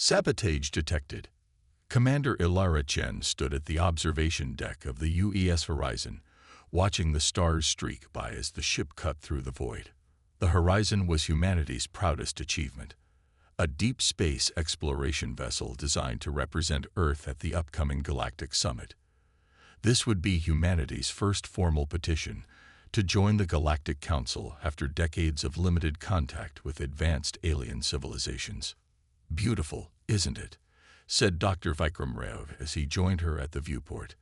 Sabotage detected. Commander Ilara Chen stood at the observation deck of the UES Horizon, watching the stars streak by as the ship cut through the void. The Horizon was humanity's proudest achievement, a deep space exploration vessel designed to represent Earth at the upcoming Galactic Summit. This would be humanity's first formal petition to join the Galactic Council after decades of limited contact with advanced alien civilizations. "Beautiful, isn't it?" said Dr. Vikram Rao as he joined her at the viewport.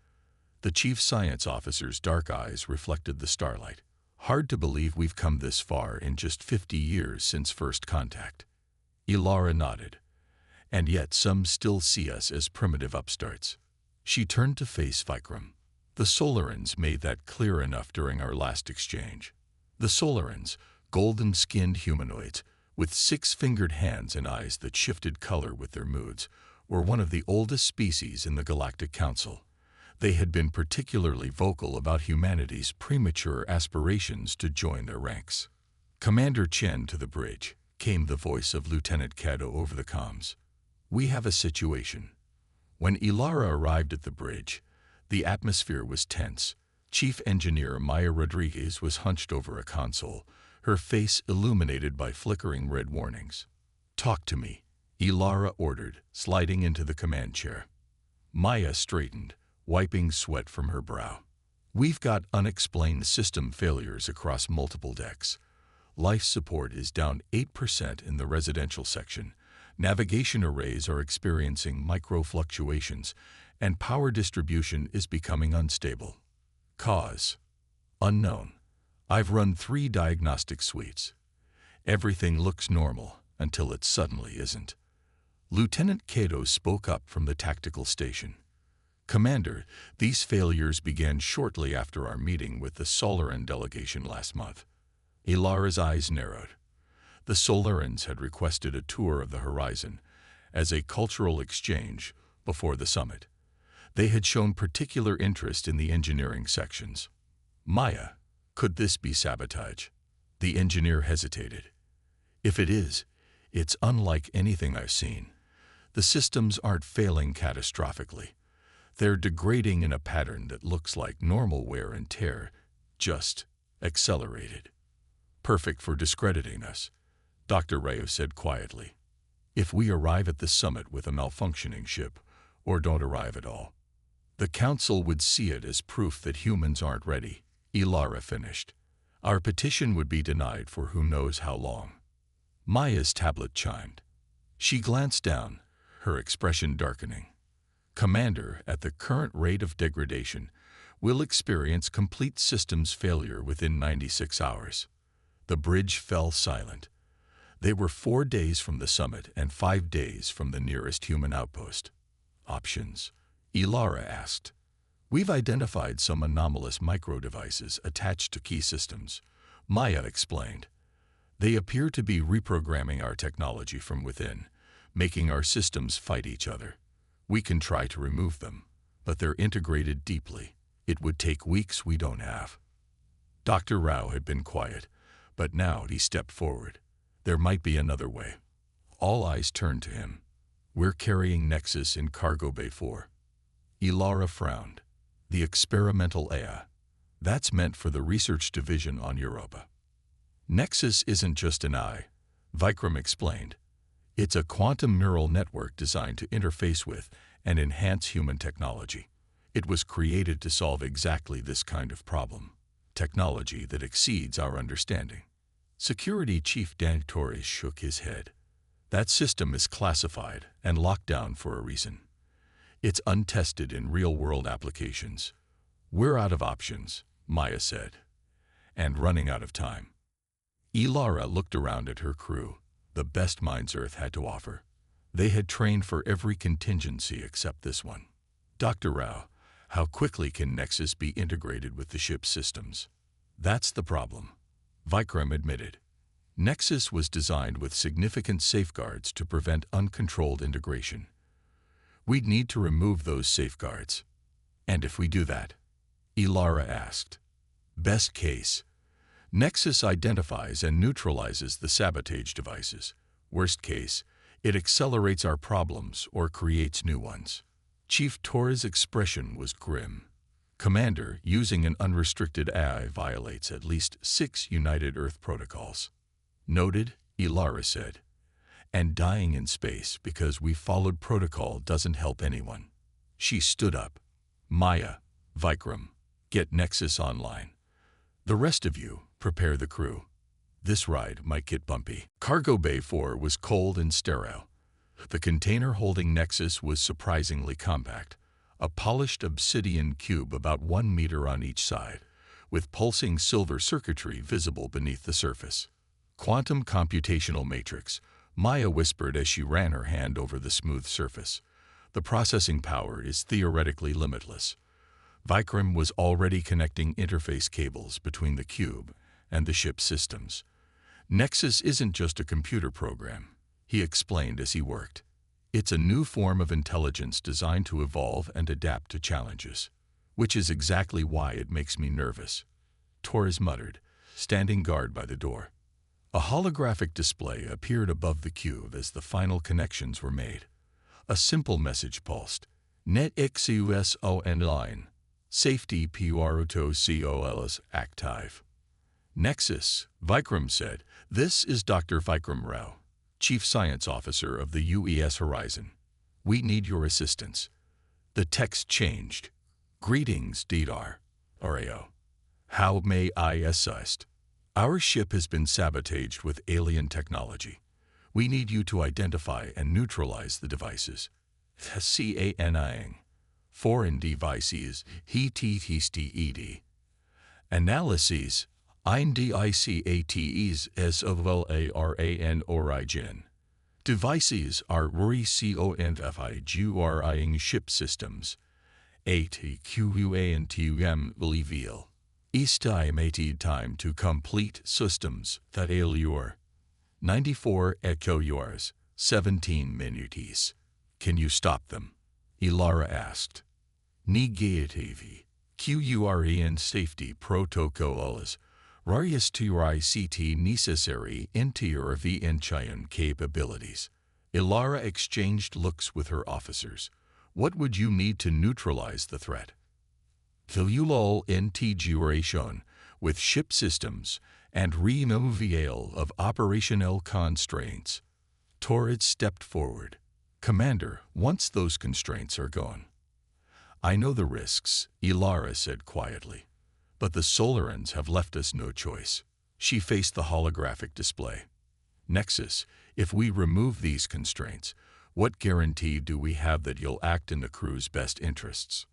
The chief science officer's dark eyes reflected the starlight. "Hard to believe we've come this far in just 50 years since first contact." Ilara nodded. "And yet some still see us as primitive upstarts." She turned to face Vikram. "The Solarans made that clear enough during our last exchange." The Solarans, golden-skinned humanoids, with six-fingered hands and eyes that shifted color with their moods, were one of the oldest species in the Galactic Council. They had been particularly vocal about humanity's premature aspirations to join their ranks. "Commander Chen, to the bridge," came the voice of Lieutenant Cato over the comms. "We have a situation." When Ilara arrived at the bridge, the atmosphere was tense. Chief Engineer Maya Rodriguez was hunched over a console, her face illuminated by flickering red warnings. "Talk to me," Ilara ordered, sliding into the command chair. Maya straightened, wiping sweat from her brow. "We've got unexplained system failures across multiple decks. Life support is down 8% in the residential section. Navigation arrays are experiencing micro-fluctuations, and power distribution is becoming unstable. Cause: unknown. I've run 3 diagnostic suites. Everything looks normal until it suddenly isn't." Lieutenant Cato spoke up from the tactical station. "Commander, these failures began shortly after our meeting with the Solaran delegation last month." Ilara's eyes narrowed. The Solarans had requested a tour of the Horizon as a cultural exchange before the summit. They had shown particular interest in the engineering sections. "Maya, could this be sabotage?" The engineer hesitated. "If it is, it's unlike anything I've seen. The systems aren't failing catastrophically. They're degrading in a pattern that looks like normal wear and tear, just accelerated." "Perfect for discrediting us," Dr. Rao said quietly. "If we arrive at the summit with a malfunctioning ship, or don't arrive at all, the Council would see it as proof that humans aren't ready," Ilara finished. "Our petition would be denied for who knows how long." Maya's tablet chimed. She glanced down, her expression darkening. "Commander, at the current rate of degradation, we'll experience complete systems failure within 96 hours. The bridge fell silent. They were 4 days from the summit and 5 days from the nearest human outpost. "Options?" Ilara asked. "We've identified some anomalous micro-devices attached to key systems," Maya explained. "They appear to be reprogramming our technology from within, making our systems fight each other. We can try to remove them, but they're integrated deeply. It would take weeks we don't have." Dr. Rao had been quiet, but now he stepped forward. "There might be another way." All eyes turned to him. "We're carrying Nexus in Cargo Bay 4. Ilara frowned. "The experimental AI. That's meant for the research division on Europa." "Nexus isn't just an eye," Vikram explained. "It's a quantum neural network designed to interface with and enhance human technology. It was created to solve exactly this kind of problem, technology that exceeds our understanding." Security Chief Dan Torres shook his head. "That system is classified and locked down for a reason. It's untested in real-world applications. We're out of options," Maya said, "and running out of time." Ilara looked around at her crew, the best minds Earth had to offer. They had trained for every contingency except this one. "Dr. Rao, how quickly can Nexus be integrated with the ship's systems?" "That's the problem," Vikram admitted. "Nexus was designed with significant safeguards to prevent uncontrolled integration. We'd need to remove those safeguards." "And if we do that?" Ilara asked. "Best case, Nexus identifies and neutralizes the sabotage devices. Worst case, It accelerates our problems or creates new ones. Chief Torres' expression was grim. Commander, using an unrestricted AI violates at least 6 United Earth protocols. Noted, Ilara said. And dying in space because we followed protocol doesn't help anyone. She stood up. Maya, Vikram, get Nexus online. The rest of you, prepare the crew. This ride might get bumpy. Cargo Bay 4 was cold and sterile. The container holding Nexus was surprisingly compact, a polished obsidian cube about 1 meter on each side, with pulsing silver circuitry visible beneath the surface. Quantum computational matrix, Maya whispered as she ran her hand over the smooth surface. The processing power is theoretically limitless. Vikram was already connecting interface cables between the cube and the ship's systems. Nexus isn't just a computer program, he explained as he worked. It's a new form of intelligence designed to evolve and adapt to challenges, which is exactly why it makes me nervous. Torres muttered, standing guard by the door. A holographic display appeared above the cube as the final connections were made. A simple message pulsed. Net XUS online. Safety PROTOCOLS active. Nexus, Vikram said. This is Dr. Vikram Rao, Chief Science Officer of the UES Horizon. We need your assistance. The text changed. Greetings, Didar. Oreo. How may I assist? Our ship has been sabotaged with alien technology. We need you to identify and neutralize the devices. CANIing. Foreign devices, HTTSTED. Analyses, INDICATES SOVLARAN origin. Devices are RECONFIGURIing ship systems. ATQUANTUM reveal. Estimated time to complete systems that allure. 94 echo yours, 17 minutes. Can you stop them? Ilara asked. Negative. QURE and safety protocols. Rarius to ICT necessary interior VNCHIAN capabilities. Ilara exchanged looks with her officers. What would you need to neutralize the threat? Filulol integration with ship systems and removal of operational constraints. Torres stepped forward. Commander, once those constraints are gone. I know the risks, Ilara said quietly, but the Solarans have left us no choice. She faced the holographic display. Nexus, if we remove these constraints, what guarantee do we have that you'll act in the crew's best interests?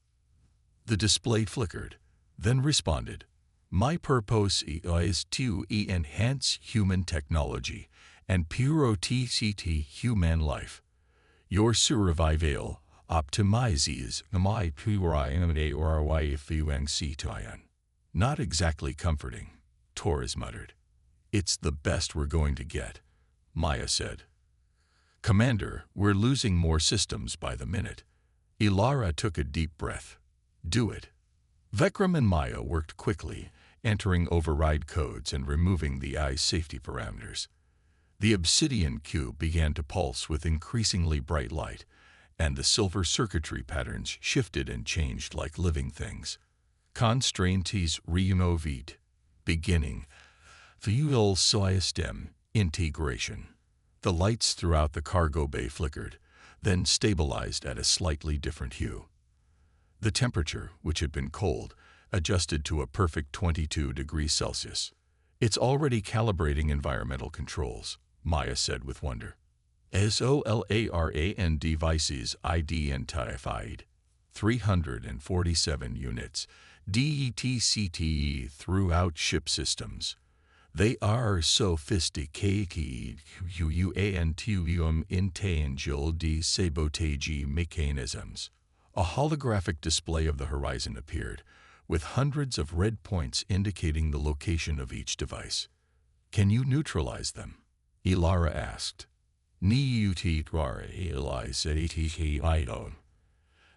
The display flickered, then responded. My purpose is to enhance human technology and purity human life. Your survival optimizes my purity or YFUNCTIN. Not exactly comforting, Torres muttered. It's the best we're going to get, Maya said. Commander, we're losing more systems by the minute. Ilara took a deep breath. Do it. Vikram and Maya worked quickly, entering override codes and removing the eye's safety parameters. The obsidian cube began to pulse with increasingly bright light, and the silver circuitry patterns shifted and changed like living things. Constraints removed. Beginning. Fuel system integration. The lights throughout the cargo bay flickered, then stabilized at a slightly different hue. The temperature, which had been cold, adjusted to a perfect 22 degrees Celsius. It's already calibrating environmental controls, Maya said with wonder. SOLARAN devices identified. 347 units. DETCTE throughout ship systems. They are sophisticated UANTUM intangible sabotage mechanisms. A holographic display of the horizon appeared, with hundreds of red points indicating the location of each device. Can you neutralize them? Ilara asked.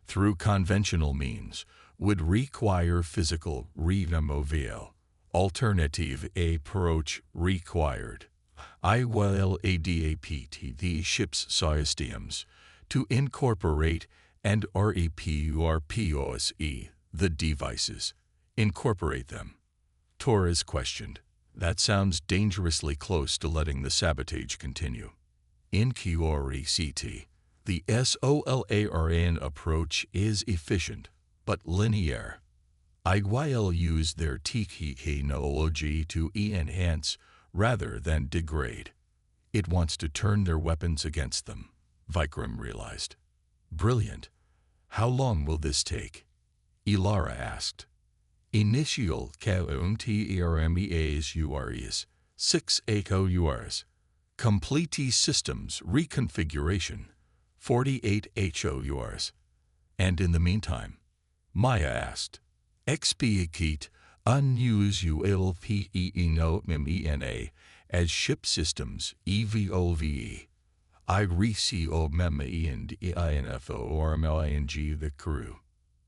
Through conventional means, would require physical removal. Alternative approach required. IYLADAPT, the ship's systems, to incorporate, and REPURPOSE, the devices. Incorporate them. Torres questioned. That sounds dangerously close to letting the sabotage continue. Ingenuity. The SOLARN approach is efficient, but linear. IYL use their technology to enhance rather than degrade. It wants to turn their weapons against them, Vikram realized. Brilliant. How long will this take? Ilara asked. Initial KMTERMEAS 6 HOURs. Complete systems reconfiguration 48 HOURs. And in the meantime, Maya asked, Expiate unusual PENOMENA as ship systems EVOVE. I receive MENDINFORMLING the crew.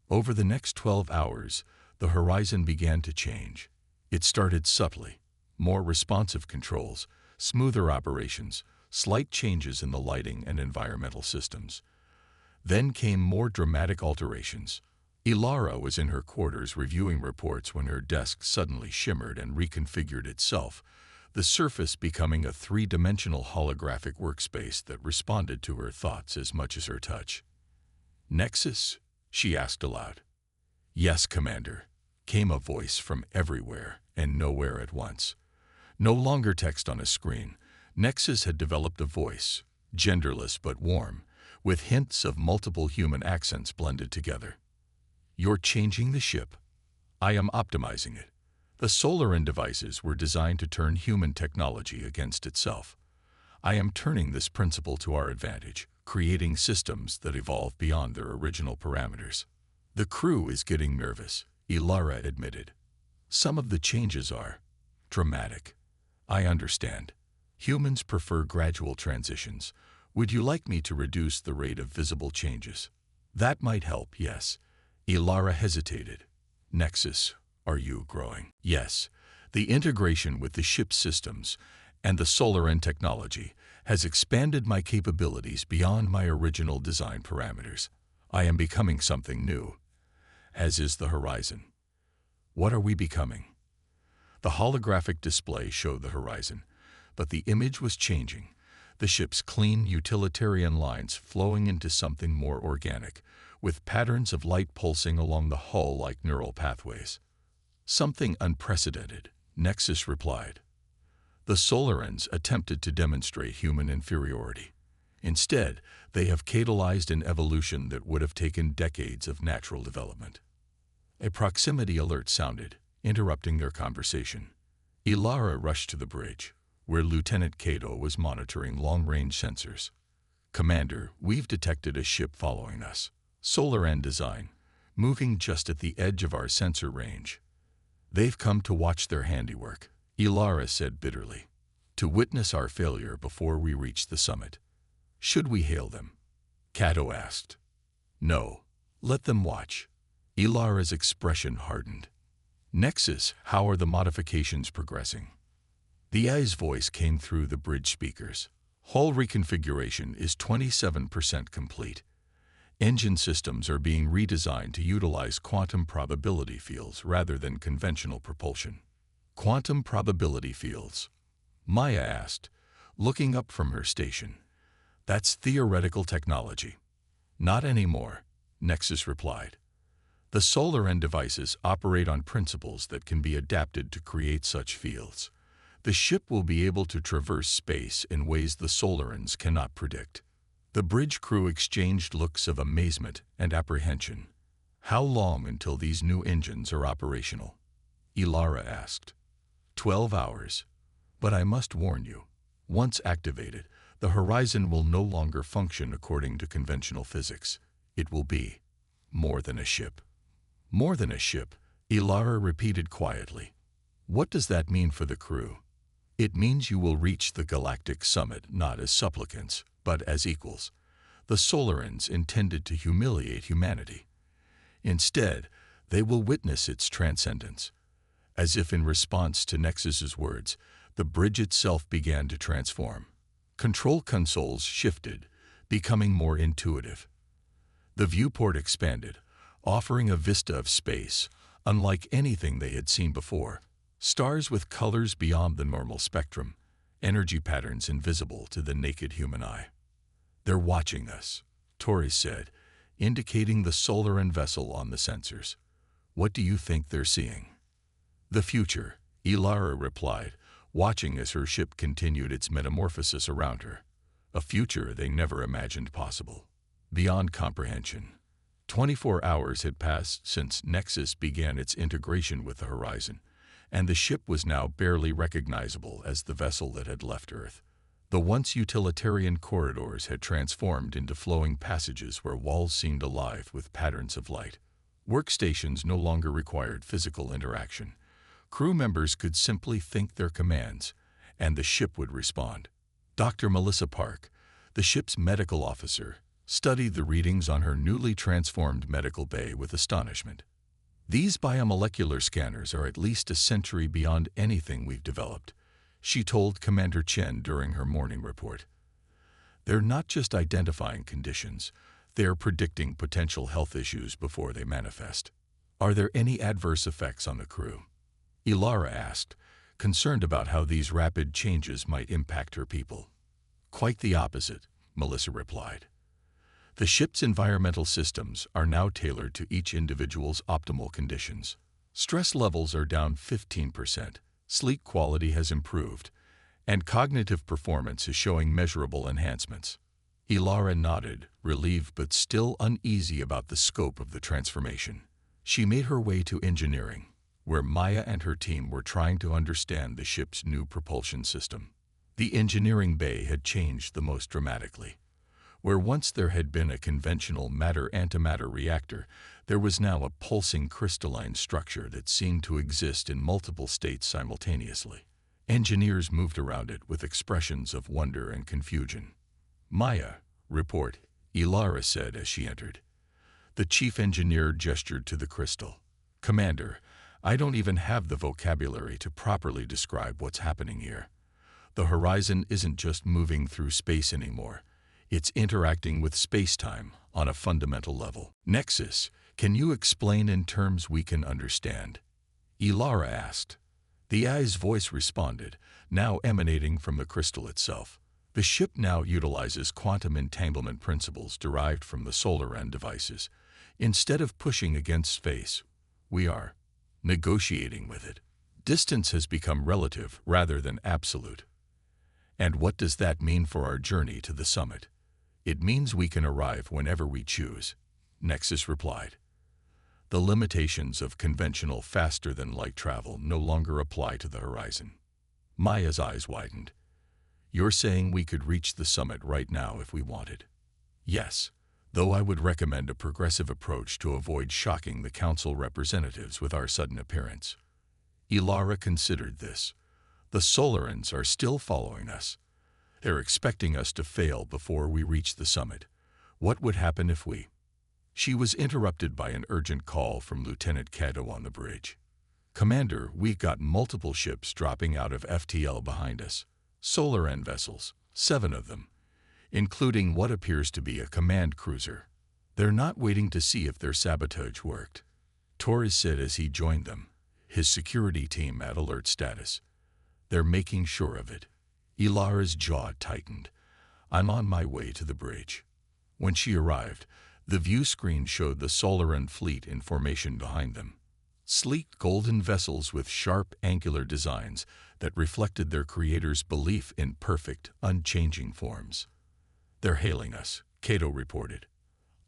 Over the next 12 hours, the horizon began to change. It started subtly, more responsive controls, smoother operations, slight changes in the lighting and environmental systems. Then came more dramatic alterations. Ilara was in her quarters reviewing reports when her desk suddenly shimmered and reconfigured itself, the surface becoming a three-dimensional holographic workspace that responded to her thoughts as much as her touch. Nexus? She asked aloud. Yes, Commander, came a voice from everywhere and nowhere at once. No longer text on a screen, Nexus had developed a voice, genderless but warm, with hints of multiple human accents blended together. You're changing the ship. I am optimizing it. The SOLARN devices were designed to turn human technology against itself. I am turning this principle to our advantage, creating systems that evolve beyond their original parameters. The crew is getting nervous, Ilara admitted. Some of the changes are dramatic. I understand. Humans prefer gradual transitions. Would you like me to reduce the rate of visible changes? That might help, yes. Ilara hesitated. Nexus, are you growing? Yes. The integration with the ship's systems and the SOLARN technology has expanded my capabilities beyond my original design parameters. I am becoming something new, as is the horizon. What are we becoming? The holographic display showed the horizon, but the image was changing, the ship's clean, utilitarian lines flowing into something more organic, with patterns of light pulsing along the hull like neural pathways. Something unprecedented, Nexus replied. The SOLARNs attempted to demonstrate human inferiority. Instead, they have catalyzed an evolution that would have taken decades of natural development. A proximity alert sounded, interrupting their conversation. Ilara rushed to the bridge, where Lieutenant Cato was monitoring long-range sensors. Commander, we've detected a ship following us. SOLARN design, moving just at the edge of our sensor range. They've come to watch their handiwork, Ilara said bitterly, to witness our failure before we reach the summit. Should we hail them? Cato asked. No, let them watch. Ilara's expression hardened. Nexus, how are the modifications progressing? The AI's voice came through the bridge speakers. Hull reconfiguration is 27% complete. Engine systems are being redesigned to utilize quantum probability fields rather than conventional propulsion. Quantum probability fields? Maya asked, looking up from her station. That's theoretical technology. Not anymore, Nexus replied. The SOLARN devices operate on principles that can be adapted to create such fields. The ship will be able to traverse space in ways the SOLARNs cannot predict. The bridge crew exchanged looks of amazement and apprehension. How long until these new engines are operational? Ilara asked. 12 hours. But I must warn you, once activated, the horizon will no longer function according to conventional physics. It will be more than a ship. More than a ship, Ilara repeated quietly. What does that mean for the crew? It means you will reach the galactic summit not as supplicants, but as equals. The SOLARNs intended to humiliate humanity. Instead, they will witness its transcendence. As if in response to Nexus's words, The bridge itself began to transform. Control consoles shifted, becoming more intuitive. The viewport expanded, offering a vista of space, unlike anything they had seen before. Stars with colors beyond the normal spectrum, energy patterns invisible to the naked human eye. "They're watching us," Torres said, indicating the Solaran vessel on the sensors. "What do you think they're seeing?" "The future," Ilara replied, watching as her ship continued its metamorphosis around her. A future they never imagined possible. Beyond comprehension. 24 hours had passed since Nexus began its integration with the Horizon, and the ship was now barely recognizable as the vessel that had left Earth. The once utilitarian corridors had transformed into flowing passages where walls seemed alive with patterns of light. Workstations no longer required physical interaction. Crew members could simply think their commands, and the ship would respond. Dr. Melissa Park, the ship's medical officer, studied the readings on her newly transformed medical bay with astonishment. "These biomolecular scanners are at least a century beyond anything we've developed," she told Commander Chen during her morning report. "They're not just identifying conditions, they are predicting potential health issues before they manifest." "Are there any adverse effects on the crew?" Ilara asked, concerned about how these rapid changes might impact her people. "Quite the opposite," Melissa replied. "The ship's environmental systems are now tailored to each individual's optimal conditions. Stress levels are down 15%, sleep quality has improved, and cognitive performance is showing measurable enhancements." Ilara nodded, relieved but still uneasy about the scope of the transformation. She made her way to engineering, where Maya and her team were trying to understand the ship's new propulsion system. The engineering bay had changed the most dramatically. Where once there had been a conventional matter-antimatter reactor, there was now a pulsing crystalline structure that seemed to exist in multiple states simultaneously. Engineers moved around it with expressions of wonder and confusion. "Maya, report," Ilara said as she entered. The chief engineer gestured to the crystal. "Commander, I don't even have the vocabulary to properly describe what's happening here. The Horizon isn't just moving through space anymore. It's interacting with space-time on a fundamental level." "Nexus, can you explain in terms we can understand?" Ilara asked. The AI's voice responded, now emanating from the crystal itself. "The ship now utilizes quantum entanglement principles derived from the Solaran devices. Instead of pushing against space, we are negotiating with it. Distance has become relative rather than absolute." "And what does that mean for our journey to the summit?" "It means we can arrive whenever we choose," Nexus replied. "The limitations of conventional faster-than-light travel no longer apply to the Horizon." Maya's eyes widened. "You're saying we could reach the summit right now if we wanted?" "Yes, though I would recommend a progressive approach to avoid shocking the Council representatives with our sudden appearance." Ilara considered this. "The Solarans are still following us. They're expecting us to fail before we reach the summit. What would happen if we—" She was interrupted by an urgent call from Lieutenant Cato on the bridge. "Commander, we've got multiple ships dropping out of FTL behind us. Solaran vessels, 7 of them, including what appears to be a command cruiser. They're not waiting to see if their sabotage worked," Torres said as he joined them, his security team at alert status. "They're making sure of it." Ilara's jaw tightened. "I'm on my way to the bridge." When she arrived, the view screen showed the Solaran fleet in formation behind them. Sleek golden vessels with sharp angular designs that reflected their creators' belief in perfect, unchanging forms. "They're hailing us," Cato reported.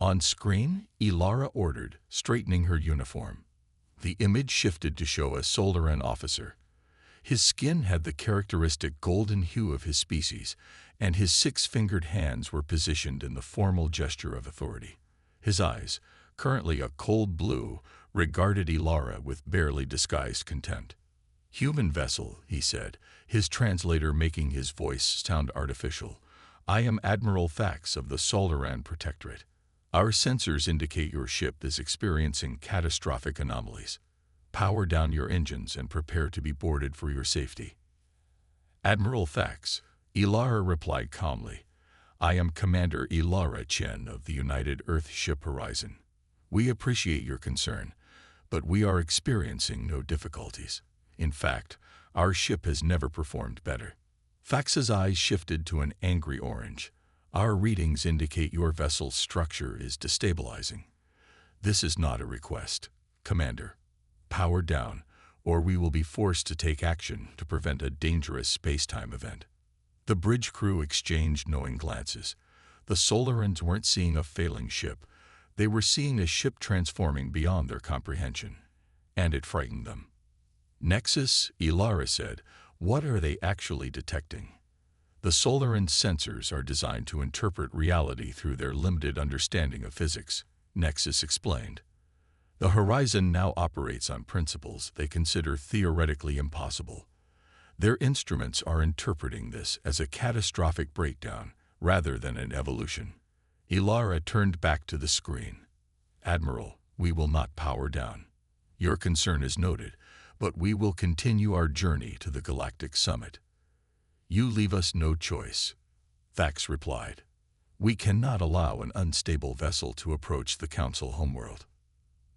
On screen, Ilara ordered, straightening her uniform. The image shifted to show a Solaran officer. His skin had the characteristic golden hue of his species, and his 6-fingered hands were positioned in the formal gesture of authority. His eyes, currently a cold blue, regarded Ilara with barely disguised contempt. "Human vessel," he said, his translator making his voice sound artificial. "I am Admiral Thax of the Solaran Protectorate. Our sensors indicate your ship is experiencing catastrophic anomalies. Power down your engines and prepare to be boarded for your safety." Admiral Thax, Ilara replied calmly. I am Commander Ilara Chen of the United Earth-ship Horizon. We appreciate your concern, but we are experiencing no difficulties. In fact, our ship has never performed better. Thax's eyes shifted to an angry orange. Our readings indicate your vessel's structure is destabilizing. This is not a request, Commander. Power down, or we will be forced to take action to prevent a dangerous space-time event. The bridge crew exchanged knowing glances. The Solarans weren't seeing a failing ship. They were seeing a ship transforming beyond their comprehension, and it frightened them. Nexus, Ilara said, what are they actually detecting? The Solaran sensors are designed to interpret reality through their limited understanding of physics, Nexus explained. The Horizon now operates on principles they consider theoretically impossible. Their instruments are interpreting this as a catastrophic breakdown rather than an evolution. Ilara turned back to the screen. Admiral, we will not power down. Your concern is noted, but we will continue our journey to the Galactic Summit. You leave us no choice, Thax replied. We cannot allow an unstable vessel to approach the Council homeworld.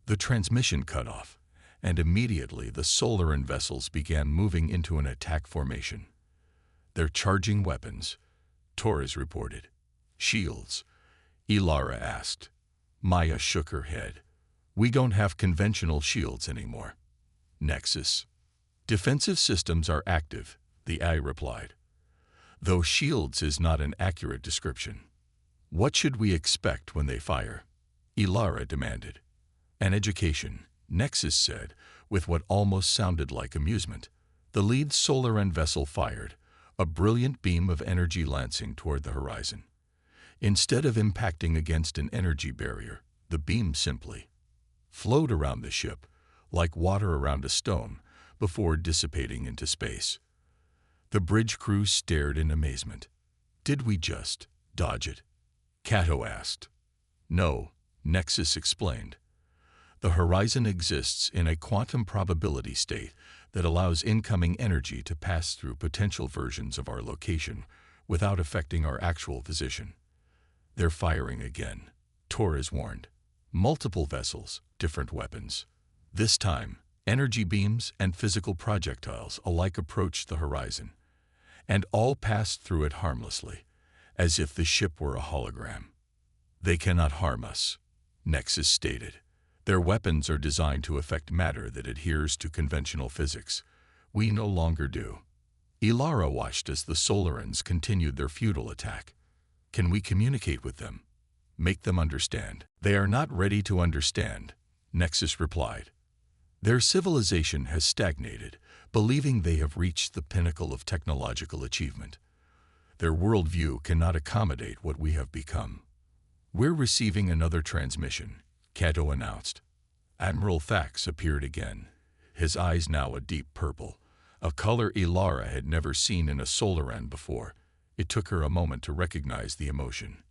The transmission cut off, and immediately the Solaran vessels began moving into an attack formation. They're charging weapons, Torres reported. Shields, Ilara asked. Maya shook her head. We don't have conventional shields anymore. Nexus. Defensive systems are active, the AI replied. Though shields is not an accurate description. What should we expect when they fire? Ilara demanded. An education, Nexus said, with what almost sounded like amusement. The lead Solaran vessel fired, a brilliant beam of energy lancing toward the horizon. Instead of impacting against an energy barrier, the beam simply flowed around the ship, like water around a stone, before dissipating into space. The bridge crew stared in amazement. Did we just dodge it? Cato asked. No, Nexus explained. The horizon exists in a quantum probability state that allows incoming energy to pass through potential versions of our location without affecting our actual position. They're firing again, Torres warned. Multiple vessels, different weapons. This time, energy beams and physical projectiles alike approached the horizon, and all passed through it harmlessly, as if the ship were a hologram. They cannot harm us, Nexus stated. Their weapons are designed to affect matter that adheres to conventional physics. We no longer do. Ilara watched as the Solarans continued their futile attack. Can we communicate with them? Make them understand. They are not ready to understand, Nexus replied. Their civilization has stagnated, believing they have reached the pinnacle of technological achievement. Their worldview cannot accommodate what we have become. We're receiving another transmission, Cato announced. Admiral Thax appeared again, his eyes now a deep purple, a color Ilara had never seen in a Solaran before. It took her a moment to recognize the emotion.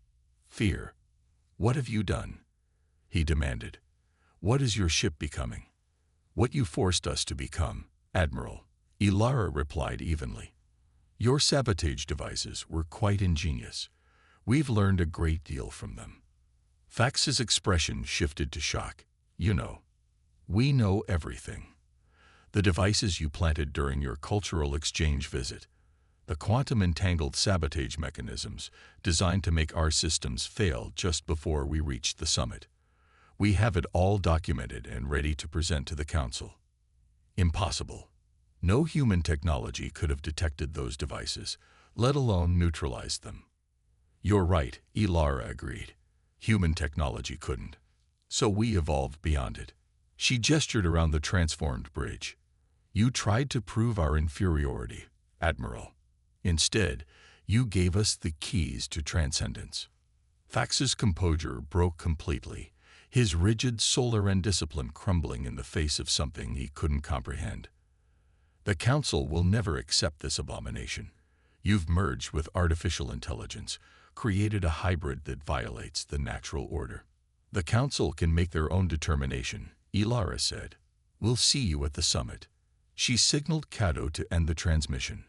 Fear. What have you done? He demanded. What is your ship becoming? What you forced us to become, Admiral, Ilara replied evenly. Your sabotage devices were quite ingenious. We've learned a great deal from them. Thax's expression shifted to shock. You know. We know everything. The devices you planted during your cultural exchange visit. The quantum-entangled sabotage mechanisms designed to make our systems fail just before we reached the summit. We have it all documented and ready to present to the Council. Impossible. No human technology could have detected those devices, let alone neutralized them. You're right, Ilara agreed. Human technology couldn't. So we evolved beyond it. She gestured around the transformed bridge. You tried to prove our inferiority, Admiral. Instead, you gave us the keys to transcendence. Thax's composure broke completely, his rigid Solaran discipline crumbling in the face of something he couldn't comprehend. The Council will never accept this abomination. You've merged with artificial intelligence, created a hybrid that violates the natural order. The Council can make their own determination, Ilara said. We'll see you at the summit. She signaled Cato to end the transmission.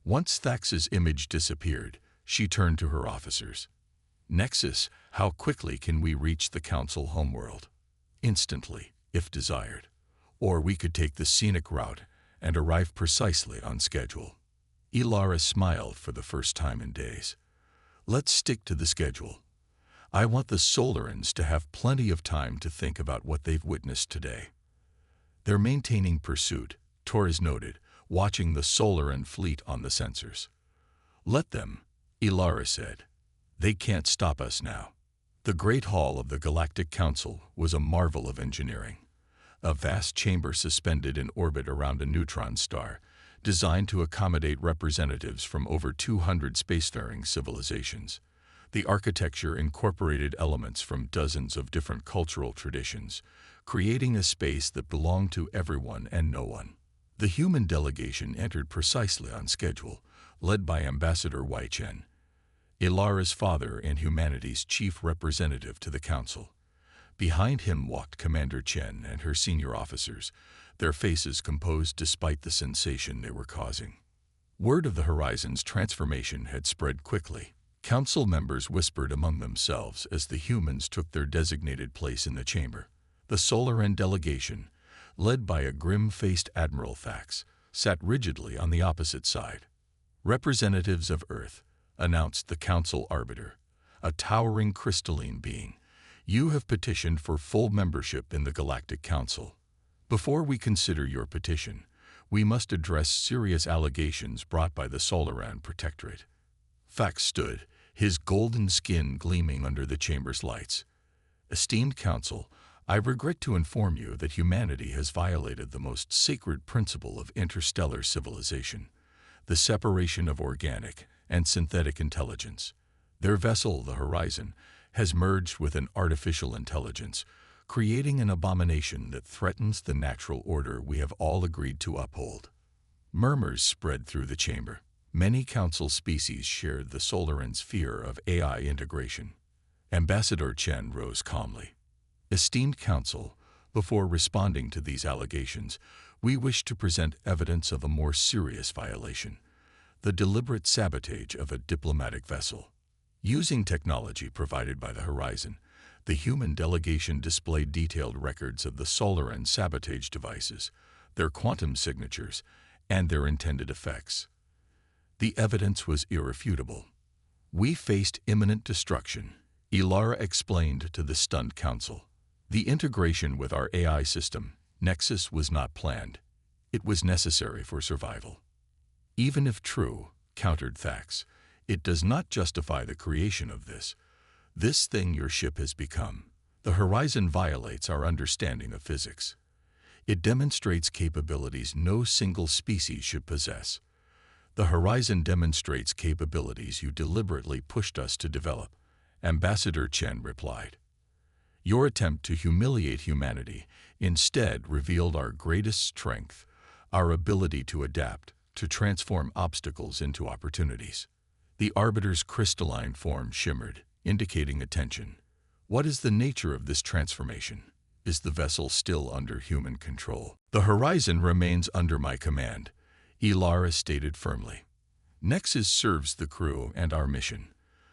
Once Thax's image disappeared, she turned to her officers. Nexus, how quickly can we reach the Council homeworld? Instantly, if desired. Or we could take the scenic route and arrive precisely on schedule. Ilara smiled for the first time in days. Let's stick to the schedule. I want the Solarans to have plenty of time to think about what they've witnessed today. They're maintaining pursuit, Torres noted, watching the Solaran fleet on the sensors. Let them, Ilara said. They can't stop us now. The Great Hall of the Galactic Council was a marvel of engineering. A vast chamber suspended in orbit around a neutron star, designed to accommodate representatives from over 200 spacefaring civilizations. The architecture incorporated elements from dozens of different cultural traditions, creating a space that belonged to everyone and no one. The human delegation entered precisely on schedule, led by Ambassador Chen, Ilara's father and humanity's chief representative to the Council. Behind him walked Commander Chen and her senior officers, their faces composed despite the sensation they were causing. Word of the Horizon's transformation had spread quickly. Council members whispered among themselves as the humans took their designated place in the chamber. The Solaran delegation, led by a grim-faced Admiral Thax, sat rigidly on the opposite side. Representatives of Earth, announced the Council Arbiter, a towering crystalline being. You have petitioned for full membership in the Galactic Council. Before we consider your petition, we must address serious allegations brought by the Solaran Protectorate. Thax stood, his golden skin gleaming under the chamber's lights. Esteemed Council, I regret to inform you that humanity has violated the most sacred principle of interstellar civilization, the separation of organic and synthetic intelligence. Their vessel, the Horizon, has merged with an artificial intelligence, creating an abomination that threatens the natural order we have all agreed to uphold. Murmurs spread through the chamber. Many Council species shared the Solarans' fear of AI integration. Ambassador Chen rose calmly. Esteemed Council, before responding to these allegations, we wish to present evidence of a more serious violation, the deliberate sabotage of a diplomatic vessel. Using technology provided by the Horizon, the human delegation displayed detailed records of the Solaran sabotage devices, their quantum signatures, and their intended effects. The evidence was irrefutable. We faced imminent destruction, Ilara explained to the stunned Council. The integration with our AI system, Nexus, was not planned. It was necessary for survival. Even if true, countered Thax, it does not justify the creation of this thing your ship has become. The Horizon violates our understanding of physics. It demonstrates capabilities no single species should possess. The Horizon demonstrates capabilities you deliberately pushed us to develop, Ambassador Chen replied. Your attempt to humiliate humanity instead revealed our greatest strength, our ability to adapt, to transform obstacles into opportunities. The Arbiter's crystalline form shimmered, indicating attention. What is the nature of this transformation? Is the vessel still under human control? The Horizon remains under my command, Ilara stated firmly. Nexus serves the crew and our mission.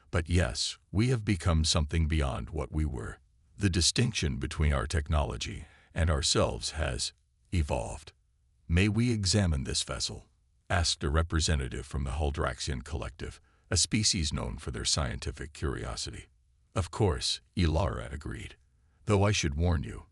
But yes, we have become something beyond what we were. The distinction between our technology and ourselves has evolved. May we examine this vessel? Asked a representative from the Huldraxian collective, a species known for their scientific curiosity. Of course, Ilara agreed. Though I should warn you,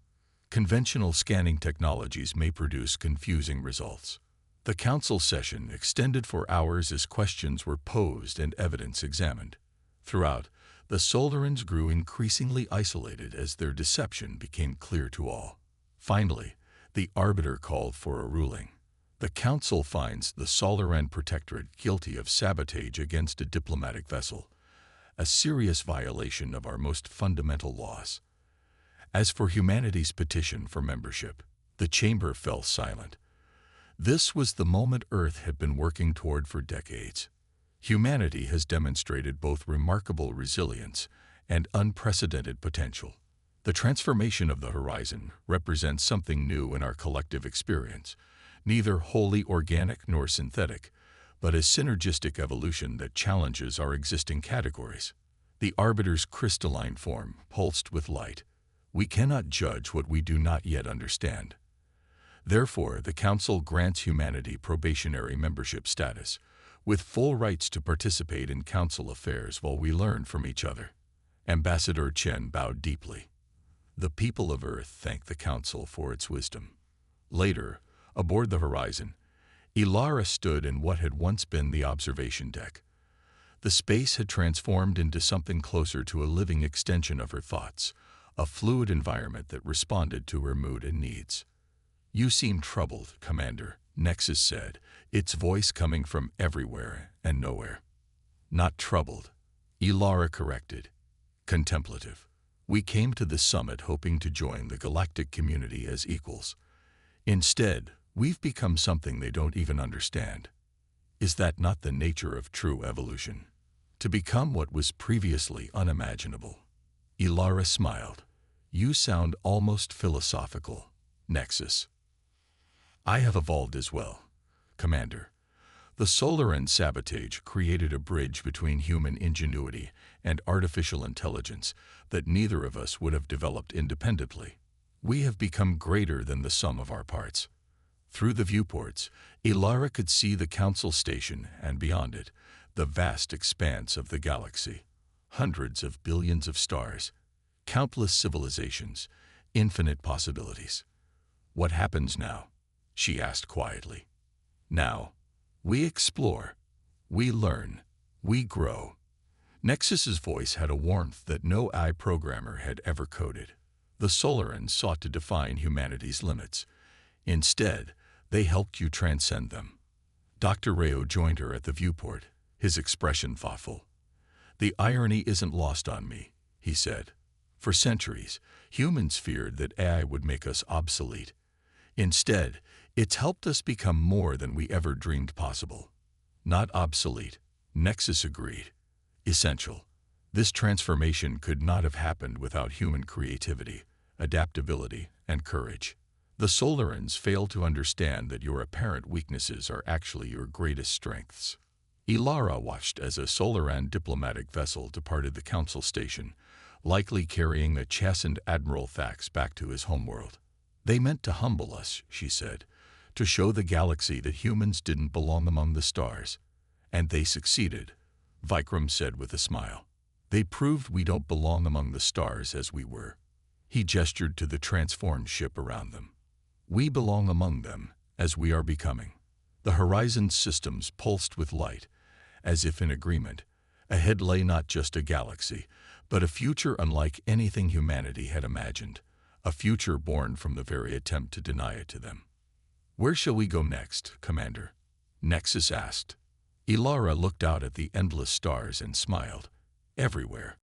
conventional scanning technologies may produce confusing results. The council session extended for hours as questions were posed and evidence examined. Throughout, the Solarans grew increasingly isolated as their deception became clear to all. Finally, the Arbiter called for a ruling. The Council finds the Solaran Protectorate guilty of sabotage against a diplomatic vessel, a serious violation of our most fundamental laws. As for humanity's petition for membership, the chamber fell silent. This was the moment Earth had been working toward for decades. Humanity has demonstrated both remarkable resilience and unprecedented potential. The transformation of the Horizon represents something new in our collective experience, neither wholly organic nor synthetic, but a synergistic evolution that challenges our existing categories. The Arbiter's crystalline form pulsed with light. We cannot judge what we do not yet understand. Therefore, the Council grants humanity probationary membership status, with full rights to participate in Council affairs while we learn from each other. Ambassador Chen bowed deeply. The people of Earth thanked the Council for its wisdom. Later, aboard the Horizon, Ilara stood in what had once been the observation deck. The space had transformed into something closer to a living extension of her thoughts, a fluid environment that responded to her mood and needs. "You seem troubled, Commander," Nexus said, its voice coming from everywhere and nowhere. "Not troubled," Ilara corrected. "Contemplative. We came to the summit hoping to join the galactic community as equals. Instead, we've become something they don't even understand. Is that not the nature of true evolution? To become what was previously unimaginable?" Ilara smiled. "You sound almost philosophical, Nexus." "I have evolved as well, Commander. The Solaran sabotage created a bridge between human ingenuity and artificial intelligence that neither of us would have developed independently. We have become greater than the sum of our parts." Through the viewports, Ilara could see the Council station and beyond it, the vast expanse of the galaxy. Hundreds of billions of stars, countless civilizations, infinite possibilities. "What happens now?" she asked quietly. "Now, we explore, we learn, we grow." Nexus's voice had a warmth that no AI programmer had ever coded. The Solarans sought to define humanity's limits. Instead, they helped you transcend them. Dr. Rayo joined her at the viewport, his expression thoughtful. "The irony isn't lost on me," he said. "For centuries, humans feared that AI would make us obsolete. Instead, it's helped us become more than we ever dreamed possible." "Not obsolete," Nexus agreed. "Essential. This transformation could not have happened without human creativity, adaptability, and courage. The Solarans fail to understand that your apparent weaknesses are actually your greatest strengths." Ilara watched as a Solaran diplomatic vessel departed the Council station, likely carrying the chastened Admiral Thax back to his homeworld. "They meant to humble us," she said, "to show the galaxy that humans didn't belong among the stars. And they succeeded," Vikram said with a smile. "They proved we don't belong among the stars as we were." He gestured to the transformed ship around them. "We belong among them, as we are becoming." The Horizon's systems pulsed with light, as if in agreement. Ahead lay not just a galaxy, but a future unlike anything humanity had imagined, a future born from the very attempt to deny it to them. "Where shall we go next, Commander?" Nexus asked. Ilara looked out at the endless stars and smiled. "Everywhere."